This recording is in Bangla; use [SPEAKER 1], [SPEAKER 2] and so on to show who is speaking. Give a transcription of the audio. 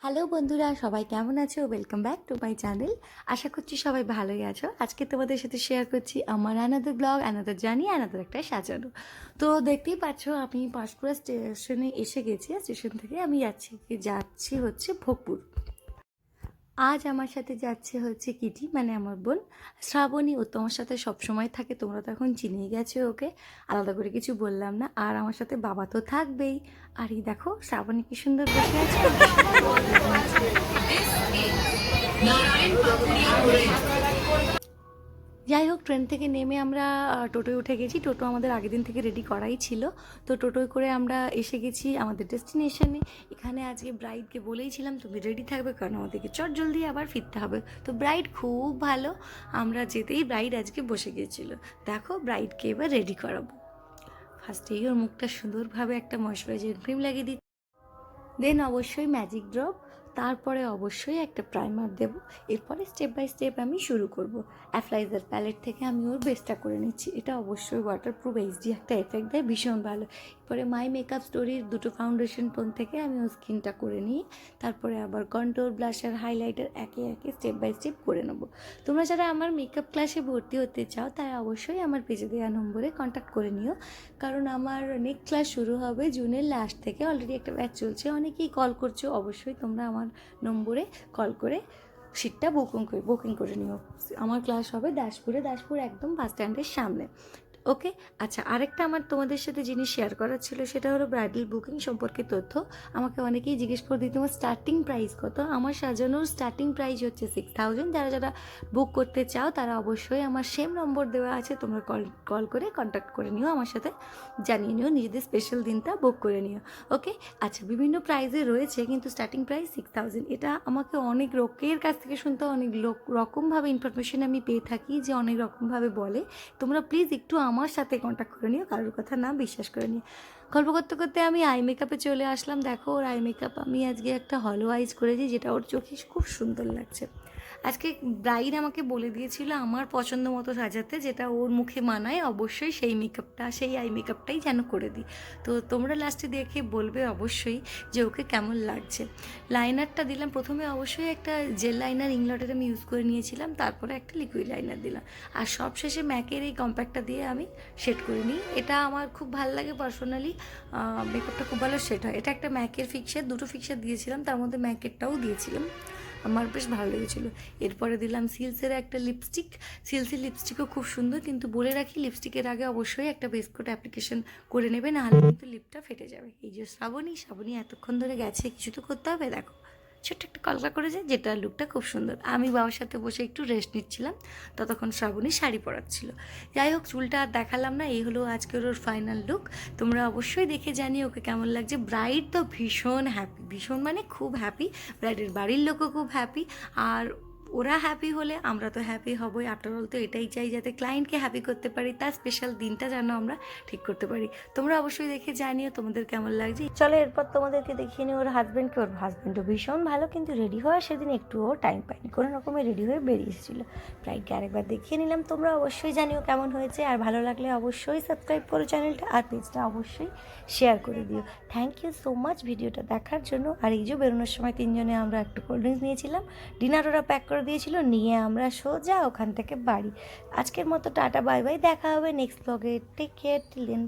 [SPEAKER 1] হ্যালো বন্ধুরা, সবাই কেমন আছো? Welcome back to my channel. আশা করছি সবাই ভালোই আছো। আজকে তোমাদের সাথে শেয়ার করছি আমার another blog, another journey, another একটা সাজানো। তো দেখতেই পাচ্ছ আমি পাঁশকুড়া স্টেশনে এসে গেছি। আর স্টেশন থেকে আমি যাচ্ছি হচ্ছে ভোগপুর। আজ আমার সাথে যাচ্ছে হচ্ছে কিটি, মানে আমার বোন শ্রাবণী। ও তোমার সাথে সবসময় থাকে, তোমরা তো এখন চিনেই গেছো ওকে, আলাদা করে কিছু বললাম না। আর আমার সাথে বাবা তো থাকবেই। আর এই দেখো শ্রাবণী কি সুন্দর বসে আছে। যাই হোক, ট্রেন থেকে নেমে আমরা টোটোয় উঠে গেছি। টোটো আমাদের আগের দিন থেকে রেডি করাই ছিল। তো টোটোয় করে আমরা এসে গেছি আমাদের ডেস্টিনেশনে। এখানে আজকে ব্রাইডকে বলেইছিলাম তুমি রেডি থাকবে, কারণ আমাদেরকে চট জলদি আবার ফিরতে হবে। তো ব্রাইড খুব ভালো, আমরা যেতেই ব্রাইড আজকে বসে গিয়েছিল। দেখো ব্রাইডকে এবার রেডি করাবো। ফার্স্টেই ওর মুখটা সুন্দরভাবে একটা ময়শ্চারাইজিং ক্রিম লাগিয়ে দিই, দেন অবশ্যই ম্যাজিক ড্রপ, তারপরে অবশ্যই একটা প্রাইমার দেব। এরপরে স্টেপ বাই স্টেপ আমি শুরু করব। অ্যাপ্লাইজার প্যালেট থেকে আমি ওর বেসটা করে নিচ্ছি। এটা অবশ্যই ওয়াটারপ্রুফ এইচডি একটা এফেক্ট দেয়, ভীষণ ভালো। এরপরে মাই মেকআপ স্টোরির দুটো ফাউন্ডেশন টোন থেকে আমি ওর স্কিনটা করে নিই। তারপরে আবার কন্ট্রোল, ব্লাশার, হাইলাইটার একে একে স্টেপ বাই স্টেপ করে নেবো। তোমরা যারা আমার মেকআপ ক্লাসে ভর্তি হতে চাও তারা অবশ্যই আমার পেজে দেওয়া নম্বরে কন্ট্যাক্ট করে নিও, কারণ আমার নেক্সট ক্লাস শুরু হবে জুনের লাস্ট থেকে। অলরেডি একটা ব্যাচ চলছে, অনেকেই কল করছো। অবশ্যই তোমরা আমার নম্বরে কল করে সিটটা বুকিং করে নিও। আমার ক্লাস হবে দাসপুর একদম বাস স্ট্যান্ডের সামনে। ওকে, আচ্ছা, আরেকটা আমার তোমাদের সাথে জিনিস শেয়ার করার ছিল, সেটা হলো ব্রাইডাল বুকিং সম্পর্কে তথ্য। আমাকে অনেকেই জিজ্ঞেস করে দিই তোমার স্টার্টিং প্রাইস কত। আমার সাজানোর স্টার্টিং প্রাইস হচ্ছে 6000। যারা যারা বুক করতে চাও তারা অবশ্যই আমার সেম নম্বর দেওয়া আছে, তোমরা কল করে কন্ট্যাক্ট করে নিও, আমার সাথে জানিয়ে নিও, নিজেদের স্পেশাল দিনটা বুক করে নিও। ওকে, আচ্ছা, বিভিন্ন প্রাইজে রয়েছে কিন্তু স্টার্টিং প্রাইস 6000। এটা আমাকে অনেক লোকের কাছ থেকে শুনতে, অনেক রকমভাবে ইনফরমেশন আমি পেয়ে থাকি, যে অনেক রকমভাবে বলে। তোমরা প্লিজ একটু আমার সাথে কন্ট্যাক্ট করে নিও, কারোর কথা না বিশ্বাস করে নিও। গল্প করতে করতে আমি আই মেকআপে চলে আসলাম। দেখো ওর আই মেকআপ আমি আজকে একটা হলো আইজ করেছি, যেটা ওর চোখে খুব সুন্দর লাগছে। আজকে ব্রাইড আমাকে বলে দিয়েছিল আমার পছন্দ মতো সাজাতে, যেটা ওর মুখে মানায় অবশ্যই সেই আই মেকআপটাই যেন করে দিই। তো তোমরা লাস্টে দেখে বলবে অবশ্যই যে ওকে কেমন লাগছে। লাইনারটা দিলাম প্রথমে, অবশ্যই একটা জেল লাইনার ইংলটের আমি ইউজ করে নিয়েছিলাম, তারপরে একটা লিকুইড লাইনার দিলাম। আর সবশেষে ম্যাকের এই কম্প্যাক্টটা দিয়ে আমি শেড করে নিই। এটা আমার খুব ভালো লাগে পার্সোনালি, মেকআপটা খুব ভালো শেড হয়। এটা একটা ম্যাকের ফিক্সার, দুটো ফিক্সার দিয়েছিলাম, তার মধ্যে ম্যাকেরটাও দিয়েছিলাম, আমার বেশ ভালো লেগেছিলো। এরপরে দিলাম সিলসের একটা লিপস্টিক। সিলসের লিপস্টিকও খুব সুন্দর, কিন্তু বলে রাখি লিপস্টিকের আগে অবশ্যই একটা বেস কোট অ্যাপ্লিকেশন করে নেবে, নাহলে কিন্তু লিপটা ফেটে যাবে। এই যে শ্রাবণী এতক্ষণ ধরে গেছে, কিছু তো করতে হবে। দেখো ছোট্ট একটা কলকা করেছে, যেটা লুকটা খুব সুন্দর। আমি বাবার সাথে বসে একটু রেস্ট নিচ্ছিলাম, ততক্ষণ শ্রাবণী শাড়ি পরাচ্ছিল। যাই হোক, চুলটা আর দেখালাম না, এই হলো আজকের ওর ফাইনাল লুক। তোমরা অবশ্যই দেখে জানিও ওকে কেমন লাগছে। ব্রাইড তো ভীষণ হ্যাপি, ভীষণ মানে খুব হ্যাপি। ব্রাইডের বাড়ির লোকও খুব হ্যাপি, আর ওরা হ্যাপি হলে আমরা তো হ্যাপি হবই। আফটার অল তো এটাই চাই, যাতে ক্লায়েন্টকে হ্যাপি করতে পারি, তার স্পেশাল দিনটা যেন আমরা ঠিক করতে পারি। তোমরা অবশ্যই দেখে জানিও তোমাদের কেমন লাগছে। চলো এরপর তোমাদেরকে দেখিয়ে নিই ওর হাজব্যান্ডকে। ওর হাজব্যান্ডও ভীষণ ভালো, কিন্তু রেডি হওয়ার সেদিন একটুও টাইম পাইনি, কোনো রকমে রেডি হয়ে বেরিয়ে এসেছিলো। ব্রাইডকে আরেকবার দেখিয়ে নিলাম। তোমরা অবশ্যই জানিও কেমন হয়েছে, আর ভালো লাগলে অবশ্যই সাবস্ক্রাইব করো চ্যানেলটা, আর পেজটা অবশ্যই শেয়ার করে দিও। থ্যাংক ইউ সো মাচ ভিডিওটা দেখার জন্য। আর এই যে বেরোনোর সময় তিনজনে আমরা একটু কোল্ড ড্রিঙ্কস নিয়েছিলাম, ডিনার ওরা প্যাক করে দিয়েছিল, নিয়ে আমরা সোজা ওখান থেকে বাড়ি। আজকের মতো টাটা বাই বাই, দেখা হবে নেক্সট ব্লগে। টেক কেয়ার, টিল দেন।